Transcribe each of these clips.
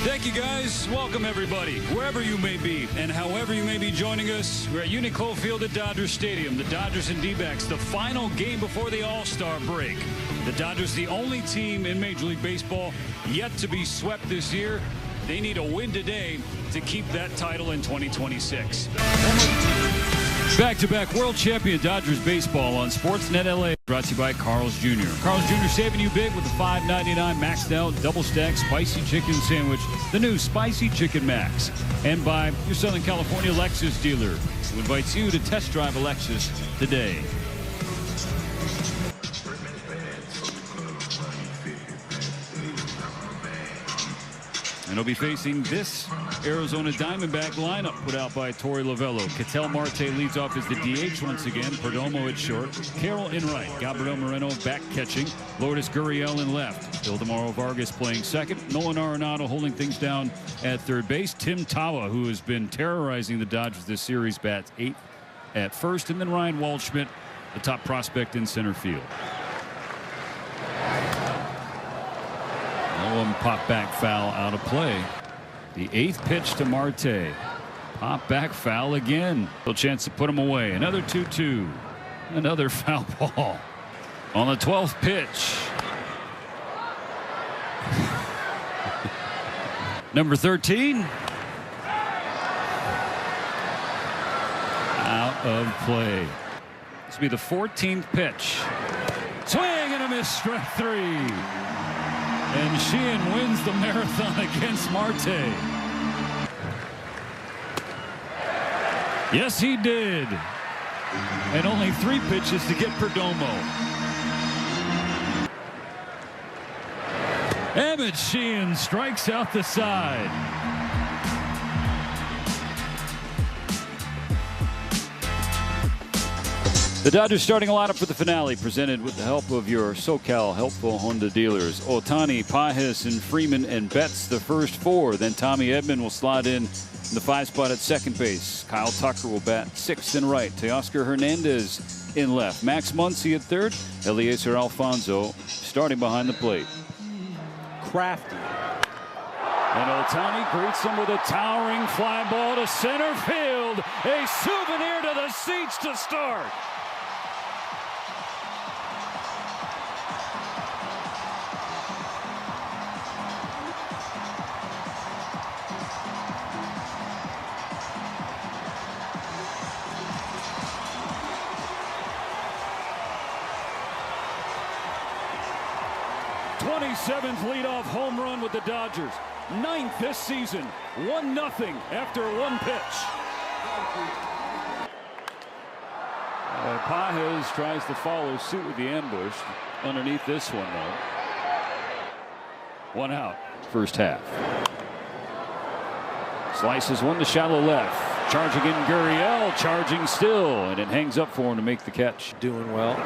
Thank you, guys. Welcome, everybody, wherever you may be and however you may be joining us. We're at Uniqlo Field at Dodger Stadium. The Dodgers and D-backs, the final game before the All-Star break. The Dodgers, the only team in Major League Baseball yet to be swept this year. They need a win today to keep that title in 2026. Back-to-back world champion Dodgers baseball on Sportsnet LA. Brought to you by Carl's Jr. Carl's Jr. saving you big with the $5.99 maxed out double stack spicy chicken sandwich. The new Spicy Chicken Max. And by your Southern California Lexus dealer, who invites you to test drive a Lexus today. And he'll be facing this Arizona Diamondback lineup put out by Torey Lovello. Ketel Marte leads off as the DH once again. Perdomo at short. Carroll in right. Gabriel Moreno back catching. Lourdes Gurriel in left. Ildemaro Vargas playing second. Nolan Arenado holding things down at third base. Tim Tawa, who has been terrorizing the Dodgers this series, bats 8th at first. And then Ryan Waldschmidt, the top prospect in center field. One pop back foul out of play. The 8th pitch to Marte. Pop back foul again. No chance to put him away. Another 2-2. Another foul ball. On the 12th pitch. Number 13. Out of play. This will be the 14th pitch. Swing and a miss. Strike 3. And Sheehan wins the marathon against Marte. Yes, he did. And only 3 pitches to get Perdomo. Emmett Sheehan strikes out the side. The Dodgers starting a lineup for the finale, presented with the help of your SoCal helpful Honda dealers. Ohtani, Pages, and Freeman and Betts, the first 4. Then Tommy Edman will slide in the 5 spot at second base. Kyle Tucker will bat 6th and right. Teoscar Hernandez in left. Max Muncy at third. Eliezer Alfonso starting behind the plate. Crafty. And Ohtani greets him with a towering fly ball to center field. A souvenir to the seats to start. Seventh leadoff home run with the Dodgers. 9th this season. 1-0 after 1 pitch. Pages tries to follow suit with the ambush underneath this one, though. 1 out. First half. Slices one to shallow left. Charging in Gurriel. Charging still. And it hangs up for him to make the catch. Doing well.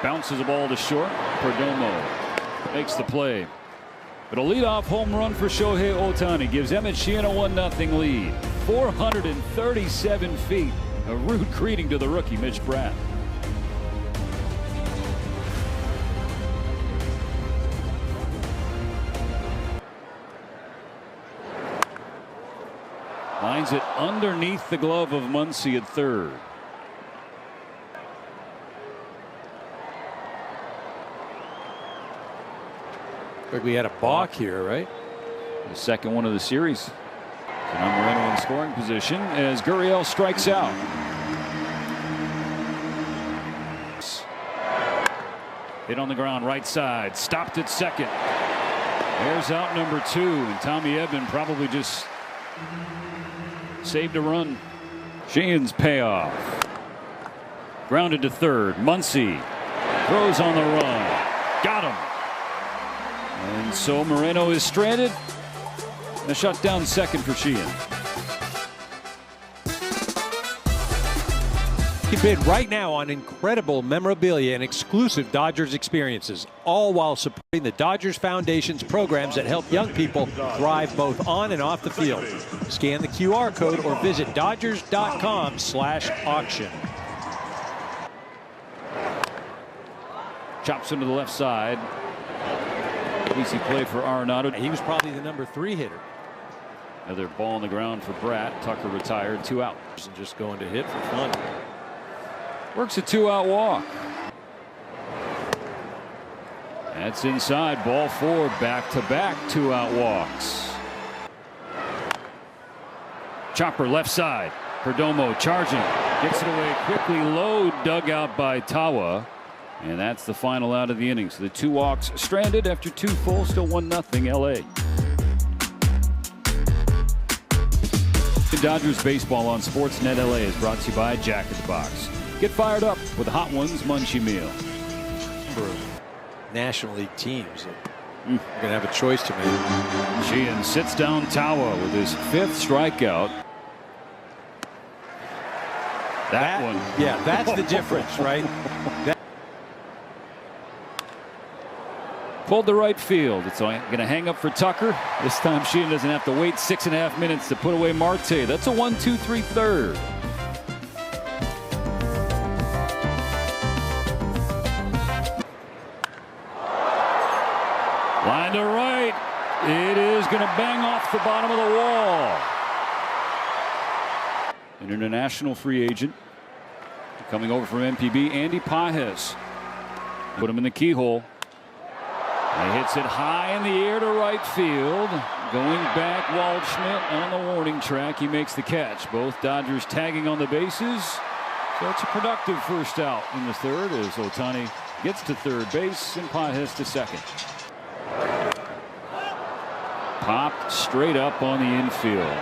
Bounces the ball to short. Perdomo makes the play. But a leadoff home run for Shohei Ohtani gives Emmett Sheehan a 1-0 lead. 437 feet. A rude greeting to the rookie, Mitch Bratt. Lines it underneath the glove of Muncy at third. Like we had a balk here, right? The second one of the series. So now Moreno in scoring position as Gurriel strikes out. Hit on the ground, right side, stopped at second. There's out number 2, and Tommy Edman probably just saved a run. Sheehan's payoff. Grounded to third. Muncy throws on the run. Got him. And so Moreno is stranded. A shut down second for Sheehan. You bid right now on incredible memorabilia and exclusive Dodgers experiences, all while supporting the Dodgers Foundation's programs that help young people thrive both on and off the field. Scan the QR code or visit Dodgers.com/auction. Chops into the left side. We see play for Arenado. He was probably the number 3 hitter. Another ball on the ground for Bratt. Tucker retired, 2 out. Just going to hit for fun. Works a 2-out walk. That's inside. Ball 4. Back-to-back 2-out walks. Chopper left side. Perdomo charging. Gets it away quickly. Low dug out by Tawa. And that's the final out of the inning. So the 2 walks stranded after 2 full. Still 1-0 LA. Dodgers baseball on Sportsnet LA is brought to you by Jack in the Box. Get fired up with the Hot Ones Munchie Meal. For National League teams, you're going to have a choice to make. Sheehan sits down Tawa with his 5th strikeout. That one. Yeah, that's the difference, right? Pulled to right field. It's going to hang up for Tucker. This time Sheehan doesn't have to wait 6.5 minutes to put away Marte. That's a 1-2-3 third. Line to right. It is going to bang off the bottom of the wall. An international free agent coming over from MPB, Andy Pages. Put him in the keyhole. He hits it high in the air to right field. Going back, Waldschmidt on the warning track. He makes the catch. Both Dodgers tagging on the bases. So it's a productive first out in the third as Ohtani gets to third base and Pages to second. Popped straight up on the infield.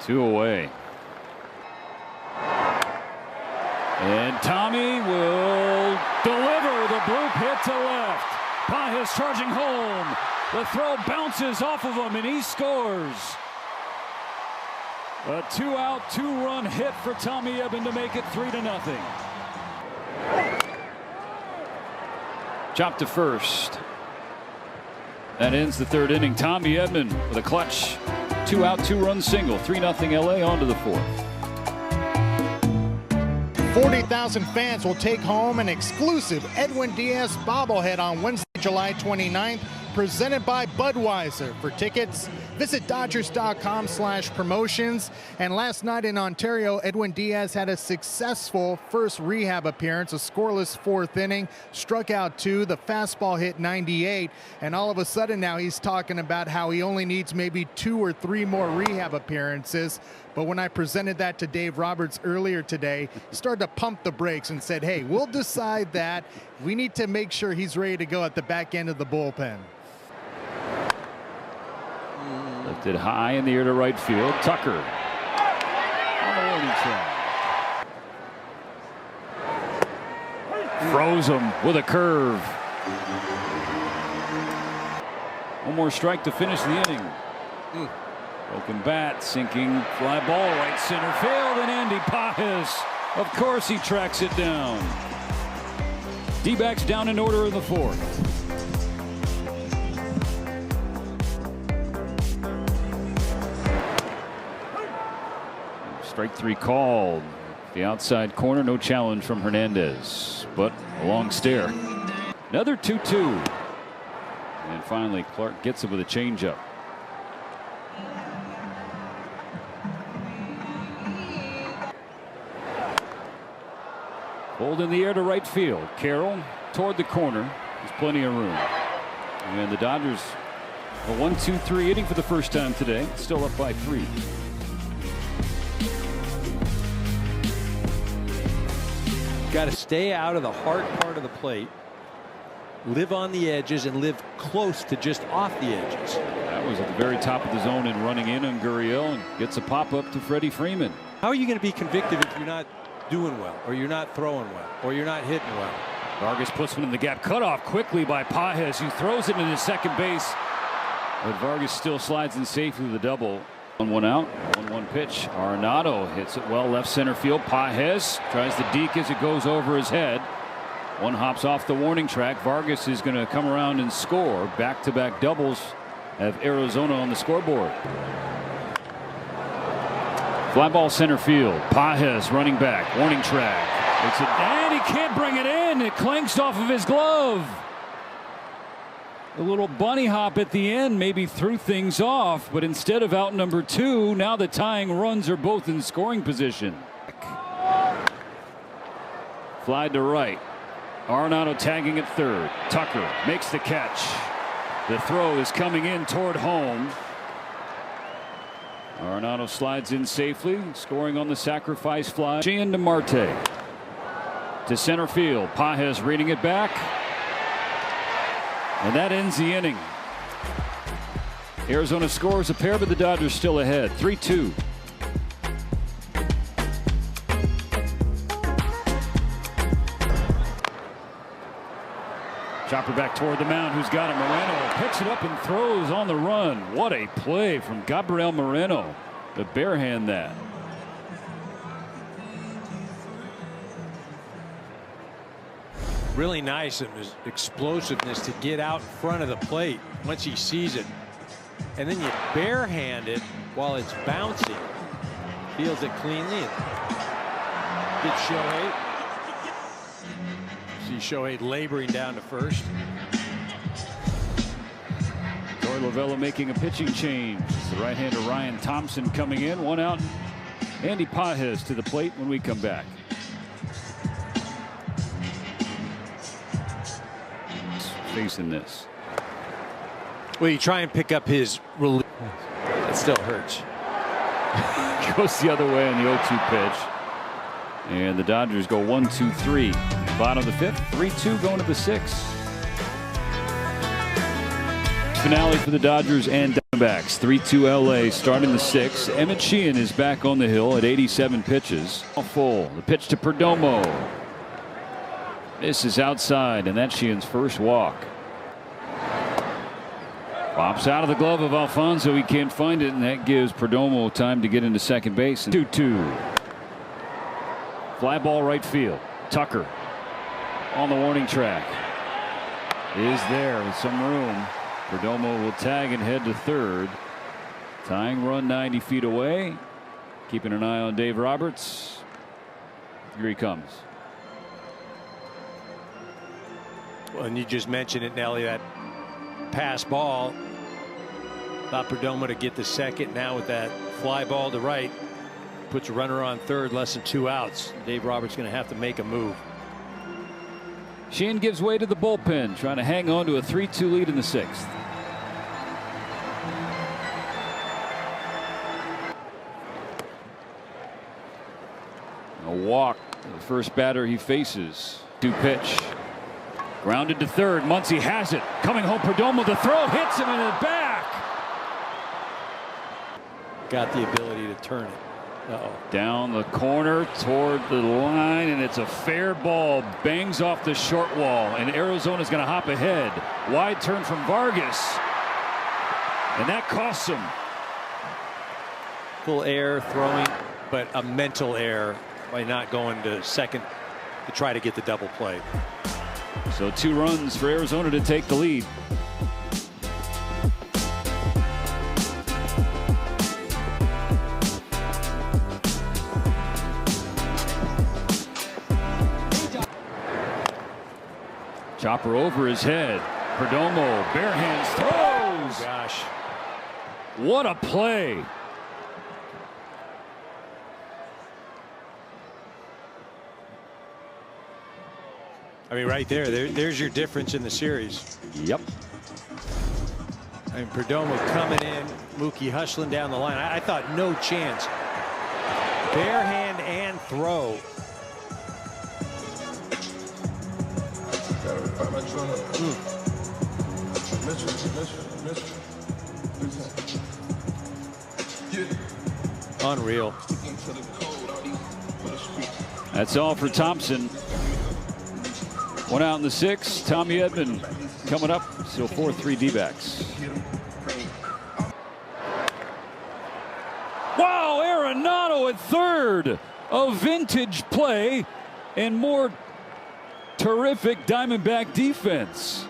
2 away. And Tommy will deliver the bloop hit to left. Pages charging home. The throw bounces off of him and he scores. A 2-out, 2-run hit for Tommy Edman to make it 3-0. Chopped to first. That ends the 3rd inning. Tommy Edman with a clutch 2-out, 2-run single. 3-0 LA on to the 4th. 40,000 fans will take home an exclusive Edwin Diaz bobblehead on Wednesday, July 29th, presented by Budweiser. For tickets, visit Dodgers.com/promotions. And last night in Ontario, Edwin Diaz had a successful first rehab appearance, a scoreless 4th inning, struck out 2, the fastball hit 98, and all of a sudden now he's talking about how he only needs maybe 2 or 3 more rehab appearances. But when I presented that to Dave Roberts earlier today, he started to pump the brakes and said, hey, we'll decide that. We need to make sure he's ready to go at the back end of the bullpen. Lifted high in the air to right field. Tucker on the warning track. Froze him with a curve. One more strike to finish the inning. Broken bat, sinking fly ball, right center field, and Andy Pages, of course, he tracks it down. D-backs down in order in the 4th. Strike 3 called. The outside corner, no challenge from Hernandez, but a long stare. Another 2-2. And finally, Clark gets it with a changeup. Pulled in the air to right field. Carroll toward the corner. There's plenty of room. And the Dodgers a 1-2-3 inning for the first time today. Still up by 3. Got to stay out of the hard part of the plate. Live on the edges and live close to just off the edges. That was at the very top of the zone and running in on Gurriel and gets a pop up to Freddie Freeman. How are you going to be convicted if you're not doing well, or you're not throwing well, or you're not hitting well? Vargas puts one in the gap, cut off quickly by Pages, who throws it into second base. But Vargas still slides in safely to the double. 1 out, 1-1 pitch. Arenado hits it well left center field. Pages tries to deke as it goes over his head. One hops off the warning track. Vargas is going to come around and score. Back-to-back doubles have Arizona on the scoreboard. Fly ball center field. Pages running back. Warning track. It's and he can't bring it in. It clanks off of his glove. A little bunny hop at the end maybe threw things off, but instead of out number 2, now the tying runs are both in scoring position. Fly to right. Arenado tagging at third. Tucker makes the catch. The throw is coming in toward home. Arenado slides in safely, scoring on the sacrifice fly. Sheehan to Marte. To center field. Pages reading it back. And that ends the inning. Arizona scores a pair, but the Dodgers still ahead. 3-2. Chopper back toward the mound. Who's got it? Moreno picks it up and throws on the run. What a play from Gabriel Moreno to barehand that. Really nice in his explosiveness to get out in front of the plate once he sees it. And then you barehand it while it's bouncing. Feels it cleanly. Good Shohei. See Shohei laboring down to first. Torey Lovullo making a pitching change. The right-hander Ryan Thompson coming in. 1 out. Andy Pages to the plate when we come back. Facing this. Well, you try and pick up his relief. It still hurts. Goes the other way on the 0-2 pitch. And the Dodgers go 1-2-3. Bottom of the 5th. 3-2 going to the 6th. Finale for the Dodgers and Diamondbacks. 3-2 LA starting the 6th. Emmett Sheehan is back on the hill at 87 pitches. Full. The pitch to Perdomo. This is outside, and that's Sheehan's first walk. Pops out of the glove of Alfonso. He can't find it, and that gives Perdomo time to get into second base. 2-2. Fly ball right field. Tucker on the warning track. Is there with some room. Perdomo will tag and head to third. Tying run 90 feet away. Keeping an eye on Dave Roberts. Here he comes. Well, and you just mentioned it, Nelly, that pass ball. Thought Perdomo to get the second. Now with that fly ball to right, puts a runner on third, less than 2 outs. Dave Roberts going to have to make a move. Sheehan gives way to the bullpen, trying to hang on to a 3-2 lead in the 6th. A walk, the first batter he faces. 2 pitch. Grounded to third. Muncy has it. Coming home, Perdomo. The throw hits him in the back. Got the ability to turn it. Down the corner toward the line, and it's a fair ball. Bangs off the short wall, and Arizona's going to hop ahead. Wide turn from Vargas, and that costs him. Full air throwing, but a mental error by not going to second to try to get the double play. So 2 runs for Arizona to take the lead. Chopper over his head. Perdomo bare hands throws. Oh, gosh. What a play. I mean, right there's your difference in the series. Yep. I mean, Perdomo coming in, Mookie hustling down the line. I thought no chance. Bare hand and throw. Unreal. That's all for Thompson. 1 out in the 6th. Tommy Edman coming up. Still 4-3 D-backs. Wow, Arenado at third. A vintage play and more terrific Diamondback defense.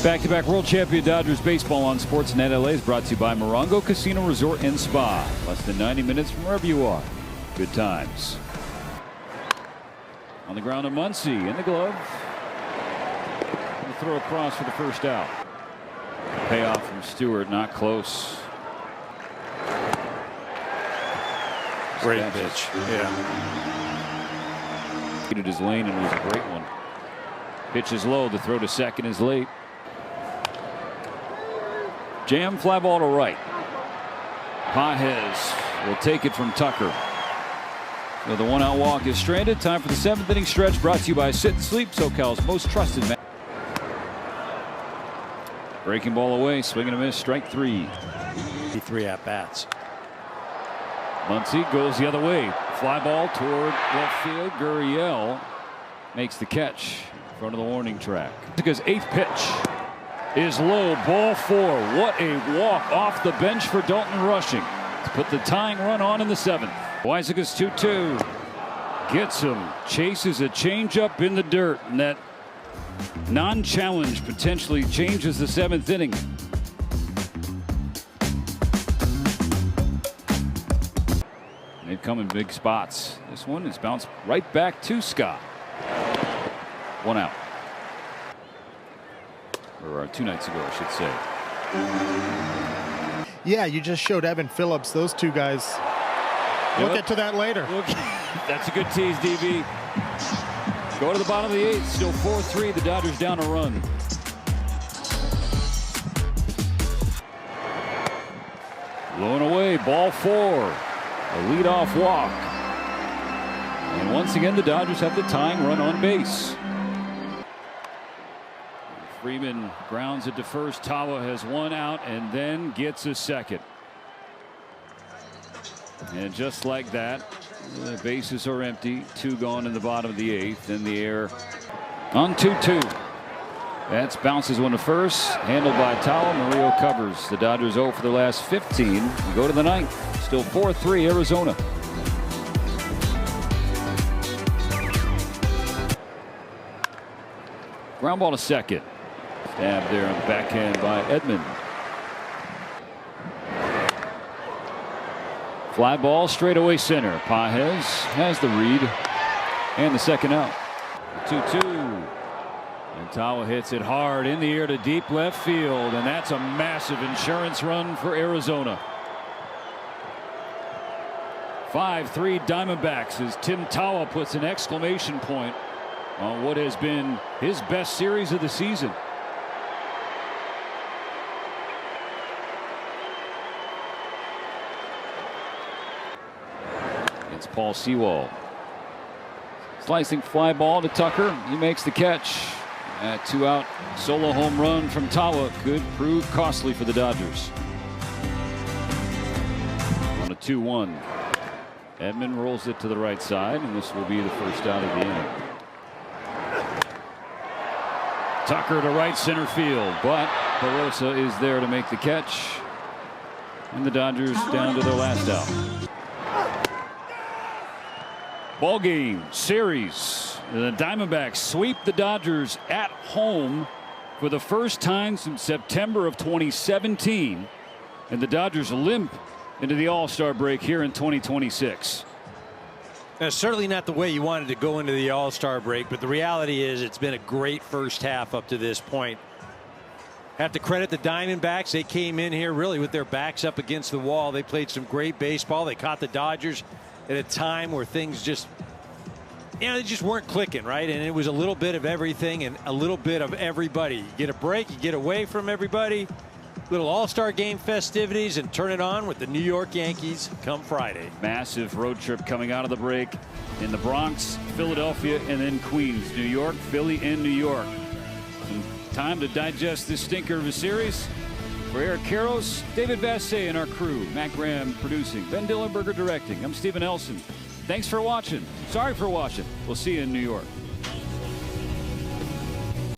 Back-to-back world champion Dodgers baseball on Sportsnet LA is brought to you by Morongo Casino Resort and Spa. Less than 90 minutes from wherever you are. Good times. On the ground, to Muncy in the glove. And the throw across for the first out. Payoff from Stewart, not close. Great pitch. Yeah. Hit his lane and it was a great one. Pitch is low. The throw to second is late. Jam fly ball to right. Pages will take it from Tucker. So the one-out walk is stranded. Time for the seventh inning stretch, brought to you by Sit and Sleep, SoCal's most trusted man. Breaking ball away, swing and a miss, strike three. 3 at-bats. Muncy goes the other way. Fly ball toward left field. Gurriel makes the catch in front of the warning track. Because eighth pitch is low, ball 4. What a walk off the bench for Dalton Rushing to put the tying run on in the seventh. Weisiger's 2-2. Gets him. Chases a changeup in the dirt, and that non-challenge potentially changes the seventh inning. They've come in big spots. This one is bounced right back to Scott. 1 out. Or 2 nights ago, I should say. Yeah, you just showed Evan Phillips. Those two guys. We'll get to that later. That's a good tease, DB. Go to the bottom of the 8th. Still 4-3. The Dodgers down a run. Blown away. Ball 4. A leadoff walk. And once again, the Dodgers have the tying run on base. Freeman grounds it to first. Tawa has 1 out and then gets a second. And just like that, the bases are empty. 2 gone in the bottom of the 8th. And the air on 2-2. That's bounces one to first. Handled by Tawa. Murillo covers. The Dodgers 0 for their last 15. We go to the 9th. Still 4-3 Arizona. Ground ball to second. Stabbed there on the backhand by Edman. Fly ball straight away center. Pages has the read and the second out. 2-2. And Tawa hits it hard in the air to deep left field, and that's a massive insurance run for Arizona. 5-3 Diamondbacks as Tim Tawa puts an exclamation point on what has been his best series of the season. It's Paul Sewall. Slicing fly ball to Tucker. He makes the catch. A 2-out solo home run from Tawa could prove costly for the Dodgers. On a 2-1. Edman rolls it to the right side, and this will be the first out of the inning. Tucker to right center field, but Barossa is there to make the catch. And the Dodgers down to their last out. Ball game series. The Diamondbacks sweep the Dodgers at home for the first time since September of 2017. And the Dodgers limp into the All-Star break here in 2026. That's certainly not the way you wanted to go into the All-Star break, but the reality is it's been a great first half up to this point. Have to credit the Diamondbacks. They came in here really with their backs up against the wall. They played some great baseball. They caught the Dodgers at a time where things just, they just weren't clicking, right? And it was a little bit of everything and a little bit of everybody. You get a break, you get away from everybody. Little All-Star game festivities and turn it on with the New York Yankees come Friday. Massive road trip coming out of the break in the Bronx, Philadelphia, and then Queens, New York, Philly, and New York. And time to digest this stinker of a series. For Eric Karros, David Vassay, and our crew, Matt Graham producing, Ben Dillenberger directing. I'm Stephen Elson. Thanks for watching. Sorry for watching. We'll see you in New York.